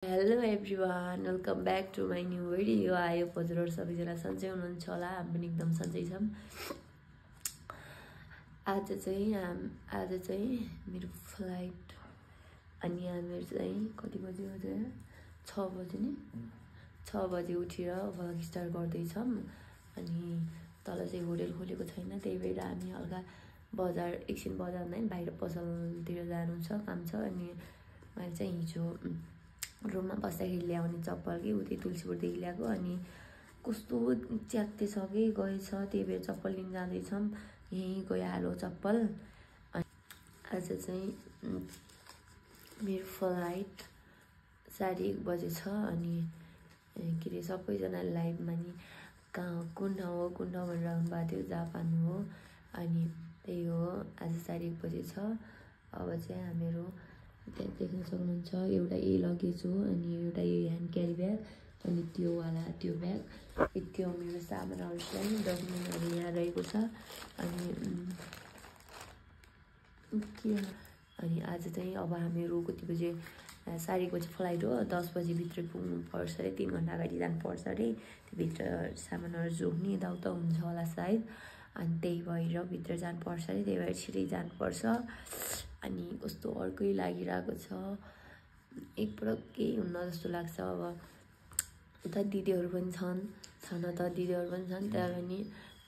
Hello everyone, welcome back to my new video. I hope हजुरहरु सबैजना सन्चै हुनुहुन्छ होला। हामी पनि एकदम सन्चै छौं। आज चाहिँ मेरो फ्लाइट अनि हामी चाहिँ कति बजे हो चाहिँ 6 बजे नि 6 बजे उठेर भ्लग स्टार्ट गर्दै छौं। अनि तल चाहिँ होटल खोलेको छैन, त्यही भएर हामी हल्का बजार एकछिन बजार नै बाहिर पसलतिर जानु छ, काम छ। अनि मैले चाहिँ हिजो रुममा बस्दाखेरि ल्याउने चप्पल कि उतै तुलसीपुरदेखि ल्याएको, अनि कस्तो च्यात्ते छ कि गएछ, त्यही भएर चप्पल लिन जाँदै छौं। यही गइहाल्यो चप्पल। आज चाहिँ मेरो फ्लाइट 1:30 बजे छ। अनि के रे सबैजना लाइभमा नि कहाँ कुन ठाउँ भनेर आउनुभएको थियो, जापान हो। अनि त्यही हो, आज 1:30 बजे छ। अब चाहिँ हामीहरू त्यहाँ देख्न सक्नुहुन्छ एउटा ए लगेज हो, अनि एउटा यो ह्यान्ड क्यारी ब्याग, अनि त्यो वाला त्यो ब्याग, त्यो मेरो सामानहरू चाहिँ डकुमेन्टहरू यहाँ रहेको छ। अनि आज चाहिँ अब हामीहरू कति बजे 1:30 बजे फ्लाइट हो, 10 बजे भित्र पुग्नु पर्छ अरे, 3 घण्टा अगाडि जानुपर्छ अरे। त्योभित्र सामानहरू जोड्ने यताउता हुन्छ होला सायद, अनि त्यही भएर भित्र जानुपर्छ अरे, त्यही भएर छिटै जानुपर्छ। अनि कस्तो अर्कै लागिरहेको छ, एकपटक केही हुन्न जस्तो लाग्छ। अब उता दिदीहरू पनि छन् त दिदीहरू पनि छन्, त्यहाँ पनि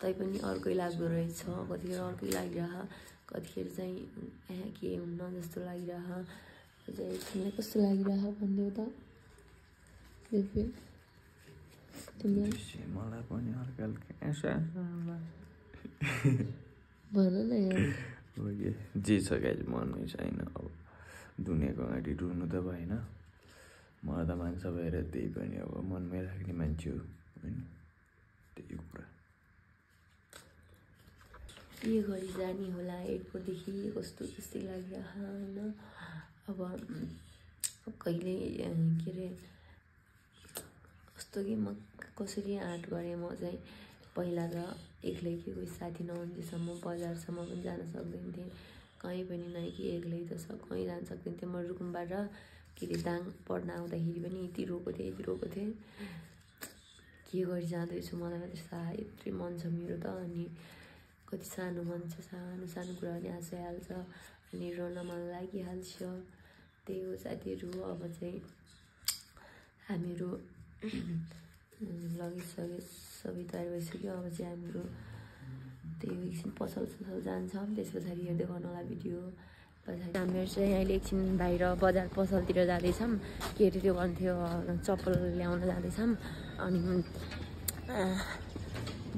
तै पनि अर्कै लाग्दो रहेछ। कतिखेर अर्कै लागिरह, कतिखेर चाहिँ के हुन्न जस्तो लागिरह। चाहिँ तिमीलाई कस्तो लागिरह भन्देऊ त? मलाई पनि हल्का भन न यार। जे छ गाइज मनमै छैन। अब दुनियाँको अगाडि रुनु त भएन, मलाई त मान्छ भएर त्यही पनि अब मनमै राख्ने मान्छे हो होइन, त्यही कुरा। के गरी जाने होला एयरपोर्टदेखि, कस्तो त्यस्तै लागिरह होइन। अब कहिले के अरे कस्तो कि म कसरी आँट गरेँ। म चाहिँ पहिला त एक्लै कि कोही साथी नहुन्जेसम्म बजारसम्म पनि जान सक्दैन थिएँ, कहीँ पनि नै कि एक्लै त कहीँ जान सक्दैन थिएँ। म रुकुमबाट के अरे दाङ पढ्न आउँदाखेरि पनि यति रोएको थिएँ। के गरी जाँदैछु, मलाई मात्रै यत्रै मन छ मेरो त। अनि कति सानो मन छ, सानो कुरा पनि आँसु आइहाल्छ, अनि रोन मन लागिहाल्छ। त्यही हो साथीहरू। अब चाहिँ हामीहरू लगेज सबै तयार भइसक्यो। अब चाहिँ हामीहरू त्यही हो, एकछिन पसल जान्छौँ, त्यस पछाडि हेर्दै गर्नु होला भिडियो। पछाडि हामीहरू चाहिँ अहिले एकछिन बाहिर बजार पसलतिर जाँदैछौँ। के अरे त्यो भन्थ्यो, चप्पल ल्याउन जाँदैछौँ। अनि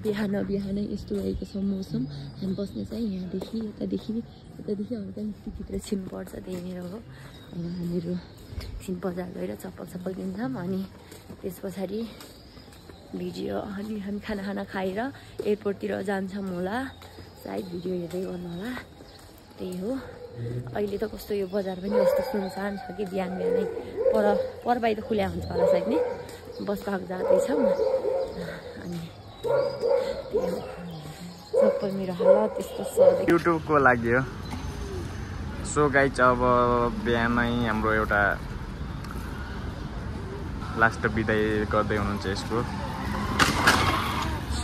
बिहानै यस्तो रहेको छ मौसम। हामी बस्ने चाहिँ यहाँदेखि यतादेखि हल्का भित्र छिर्नुपर्छ, त्यही भएर हो। अब हामीहरू एकछिन बजार गएर चप्पल किन्छौँ, अनि त्यस पछाडि भिडियो, अनि हामी खाना खाएर एयरपोर्टतिर जान्छौँ होला सायद, भिडियो हेर्दै गर्नु होला। त्यही हो। अहिले त कस्तो यो बजार पनि यस्तो सुनसान छ कि बिहानै परबाई त खुल्या हुन्छ होला सायद नि, बस पार्क जाँदैछौँ। अनि त्यही हो, चप्पल मेरो हालत यस्तो छ। युट्युबको लागि हो। सो गाइज अब बिहानै हाम्रो एउटा लास्ट बिदाई गर्दै हुनुहुन्छ यसको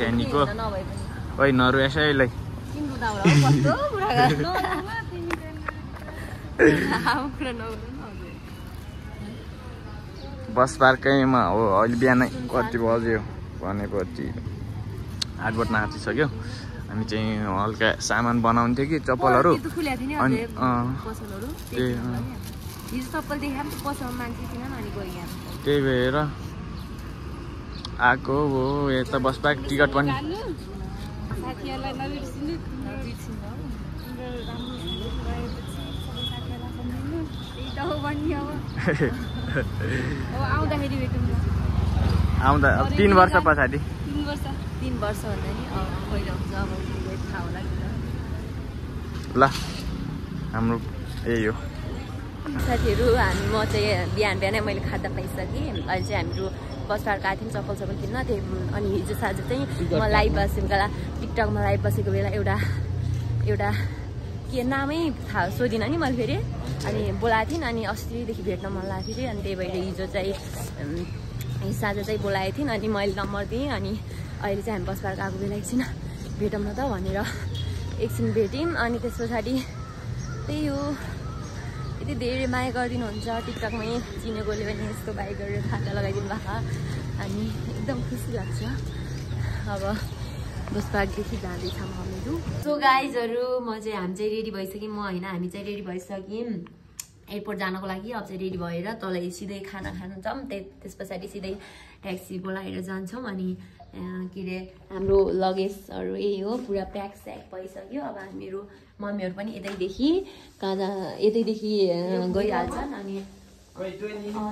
स्यानीको। ओइ नरु यसैलाई बस पार्कैमा हो। अहिले बिहानै कति बज्यो भनेपछि 8 बज्न आँटिसक्यो। हामी चाहिँ हल्का सामान बनाउँथ्यो कि चप्पलहरू, अनि त्यही भएर आएको हो यता बस पार्क। टिकट पनि आउँदा 3 वर्ष पछाडि 3 वर्ष भन्दा नि पहिला हुन्छ। अब थाहा होला ल, हाम्रो यही हो साथीहरू। म चाहिँ बिहानै मैले खाजा पाइसकेँ। अहिले चाहिँ हामीहरू बस पार्क आएको थियौँ चप्पल किन्न। त्यही अनि हिजो साँझ चाहिँ म लाइभ बसेको बेला, टिकटकमा लाइभ बसेको बेला एउटा के नामै थाहा सोधिनँ नि मैले फेरि। अनि बोलाएको थिइन् अनि अस्तिदेखि भेट्न मन लागेको थियो अनि त्यही भएर हिजो चाहिँ साँझ चाहिँ बोलाएको थिइन् अनि मैले नम्बर दिएँ अनि अहिले चाहिँ हामी बस पार्क आएको बेला एकछिन भेटौँ न त भनेर एकछिन भेट्यौँ अनि त्यस पछाडि त्यही हो यति धेरै माया गरिदिनुहुन्छ टिकटकमै चिनेकोले पनि यस्तो बाइक गरेर खाता लगाइदिनु भएको अनि एकदम खुसी लाग्छ अब बस पार्कदेखि जाँदैछौँ हामीहरू सो गाइजहरू हामी चाहिँ रेडी भइसक्यौँ म होइन हामी चाहिँ रेडी भइसक्यौँ एयरपोर्ट जानको लागि अब चाहिँ रेडी भएर तल सिधै खाना खानु जाऊँ त्यस पछाडि सिधै ट्याक्सी बोलाएर जान्छौँ अनि के अरे हाम्रो लगेजहरू यही हो पुरा प्याक स्याक भइसक्यो अब हामीहरू मम्मीहरू पनि यतैदेखि यतैदेखि गइहाल्छन् अनि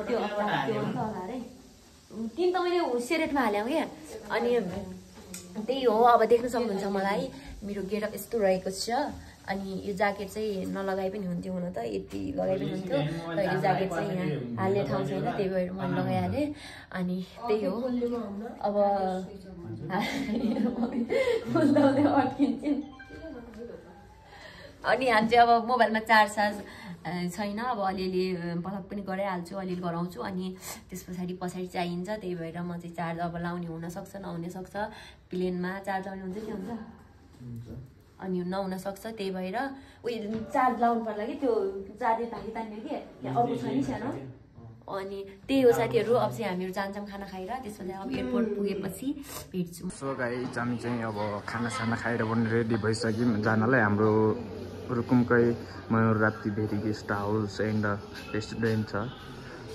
त्यो अगाडै तिन त मैले सेरेटमा हाल्यौँ क्या अनि त्यही हो अब देख्न सक्नुहुन्छ मलाई मेरो गेटअप यस्तो रहेको छ अनि यो ज्याकेट चाहिँ नलगाइ पनि हुन्थ्यो हुन त यति लगाइ पनि हुन्थ्यो तर यो ज्याकेट चाहिँ यहाँ हाल्ने ठाउँ छैन त्यही भएर मैले लगाइहालेँ अनि त्यही हो अब अड्किन्छन् अनि हामी चाहिँ अब मोबाइलमा चार्ज छैन अब अलिअलि पलक पनि गराइहाल्छु अलिअलि गराउँछु अनि त्यस पछाडि चाहिन्छ त्यही भएर म चाहिँ चार्ज अब लाउने हुनसक्छ नहुने सक्छ प्लेनमा चार्ज लाउने हुन्छ कि हुन्छ अनि नहुन सक्छ त्यही भएर उयो चार्ज लाउनु पर्ला कि त्यो चार्जर भागी तान्यो कि अर्को छ नि सानो अनि त्यही हो साथीहरू अब चाहिँ हामीहरू जान्छौँ खाना खाएर त्यसपछि अब एयरपोर्ट पुगेपछि भेट्छौँ सो गाइस हामी चाहिँ अब खानासाना खाएर पनि रेडी भइसक्यौँ जानलाई हाम्रो रुकुमकै Mayur Rapti Bheri guest house and restaurant छ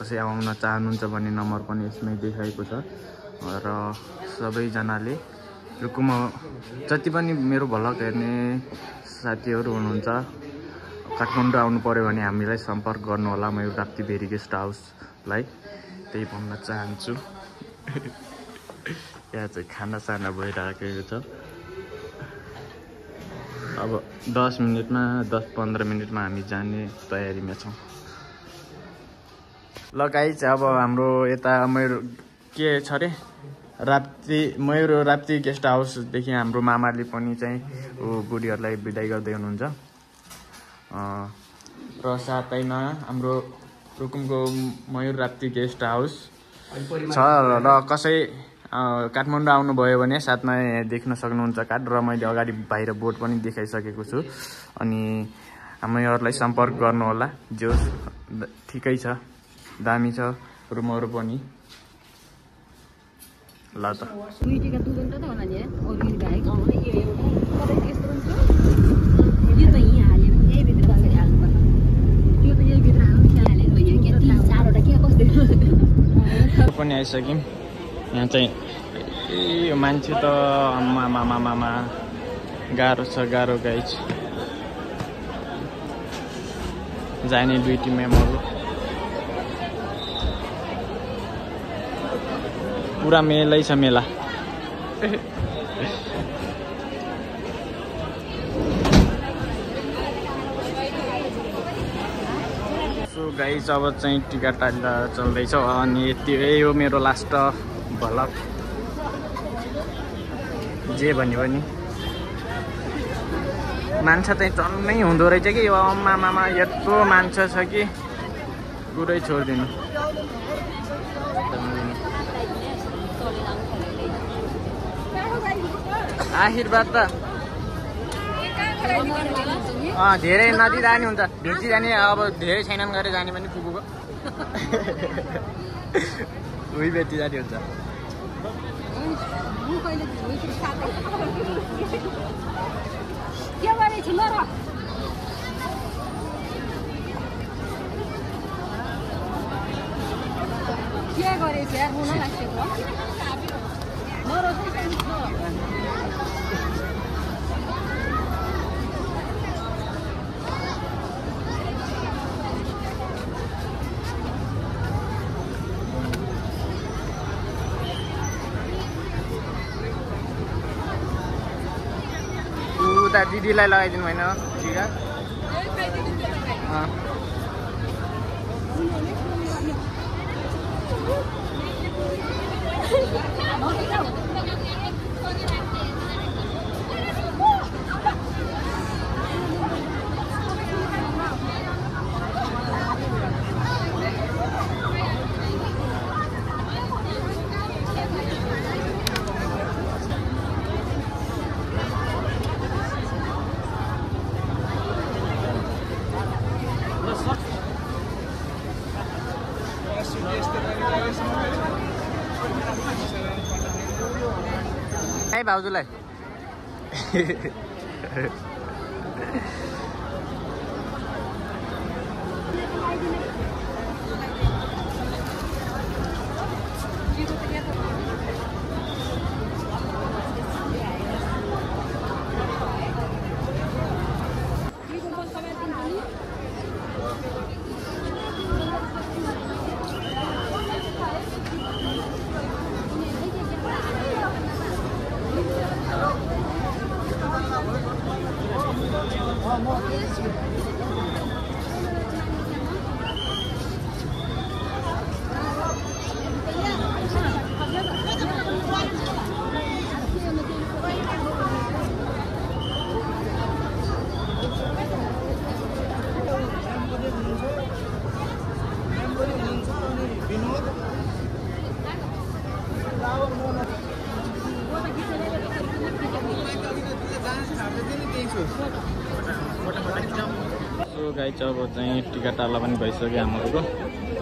कसै आउन चाहनुहुन्छ भने नम्बर पनि यसमै देखाएको छ र सबैजनाले रुकुम जति पनि मेरो भ्लग हेर्ने साथीहरू हुनुहुन्छ काठमाडौँ आउनु पर्यो भने हामीलाई सम्पर्क गर्नुहोला मयूर राप्ती भेरी गेस्ट हाउसलाई त्यही भन्न चाहन्छु यहाँ चाहिँ खानासाना भइरहेको छ अब 10 मिनटमा 10-15 मिनटमा हामी जाने तयारीमा छौँ ल गाइस अब हाम्रो यता मयूर के छ अरे मयूर राप्ती गेस्ट हाउसदेखि हाम्रो मामाले पनि चाहिँ बुढीहरूलाई बिदाई गर्दै हुनुहुन्छ र साथैमा हाम्रो रुकुमको मयूर राप्ती गेस्ट हाउस छ र कसै काठमाडौँ आउनुभयो भने साथमा देख्न सक्नुहुन्छ कार्ड र मैले अगाडि बाहिर बोर्ड पनि देखाइसकेको छु अनि हामीहरूलाई सम्पर्क गर्नुहोला जो ठिकै छ दामी छ रुमहरू पनि ल त पनि आइसक्यौँ यहाँ चाहिँ यो मान्छे त आमा गाह्रो छ गाह्रो गाइस जाने दुई टिम मेम्बरहरू पुरा मेलै छ मेला सो गाइस अब चाहिँ टिकट चल्दैछ अनि यति हो मेरो लास्ट भ्लग जे भन्यो भने मान्छे चाहिँ चल्नै हुँदो रहेछ कि यो आमामा यत्रो मान्छे छ कि पुरै छोडिदिनु आशीर्वाद त धेरै नदी जाने हुन्छ भेटी जाने अब धेरै छैनन् गरेर जाने पनि पुगुको उही भेटी जाने हुन्छ के गरेछ यार हुन लाग्थ्यो उता दिदीलाई लगाइदिनु भएन टिका है भाउजूलाई गाइस अब चाहिँ टिका टाला पनि भइसक्यो हामीहरूको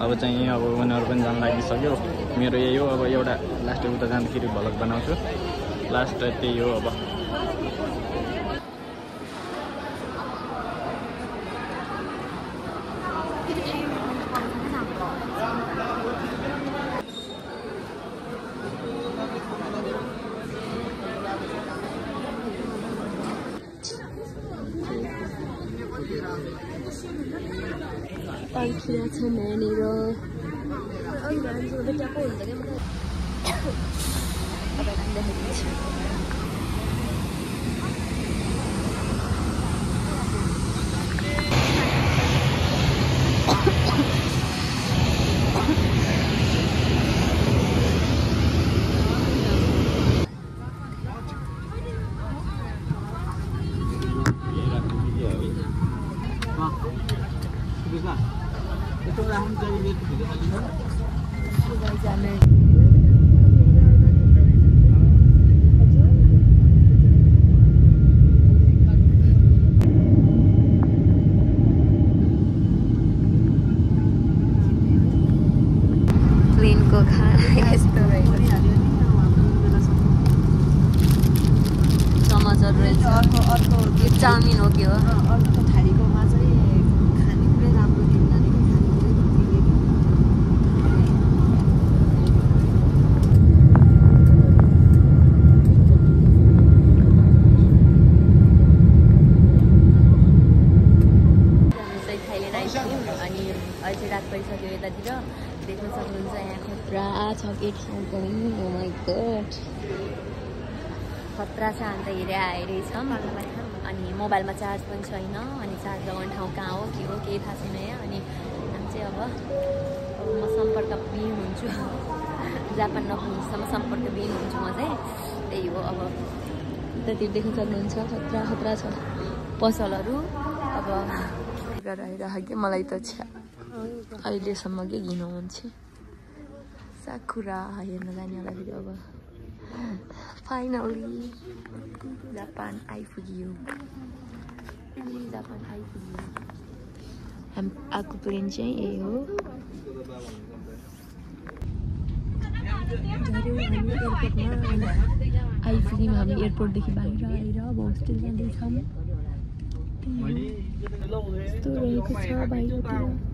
अब चाहिँ अब उनीहरू पनि जान लागिसक्यो मेरो यही हो अब एउटा लास्ट उता जाँदाखेरि भ्लग बनाउँछु लास्ट त्यही हो अब Tangkira छ यहाँनिर प्लेनको खाना यस्तो रहेछ टमाटर रहेछ अर्को यो चाउमिन हो कि हो अर्को थालीकोमा चाहिँ खानेकुरै राम्रो दिँदैन अनि अझै रात परिसक्यो यतातिर देख्न सक्नुहुन्छ यहाँ खतरा छ के ठाउँ पनि ओ माइ गॉड खतरा छ अन्त हेरे आइरहेछौँ अनि मोबाइलमा चार्ज पनि छैन अनि चार्ज लगाउने ठाउँ कहाँ हो के केही थाहा छैन यहाँ अनि हामी चाहिँ अब म सम्पर्कविहीन हुन्छु जापान नपुग्नुसम्म सम्पर्कविहीन हुन्छु म चाहिँ त्यही हो अब यतातिर देख्न सक्नुहुन्छ खतरा खतरा छ पसलहरू अब आइरहेको कि मलाई त अहिलेसम्म के घिन हुन्छ साकुरा हेर्न जानेहरूलाई फेरि अब फाइनली जापान आइपुग्यो हामी आएको प्लेन चाहिँ यही हो एयरपोर्टमा आइपुग्यौँ हामी एयरपोर्टदेखि बाहिर आएर अब होस्टेल जाँदैछौँ यस्तो रहेको छ बाहिरतिर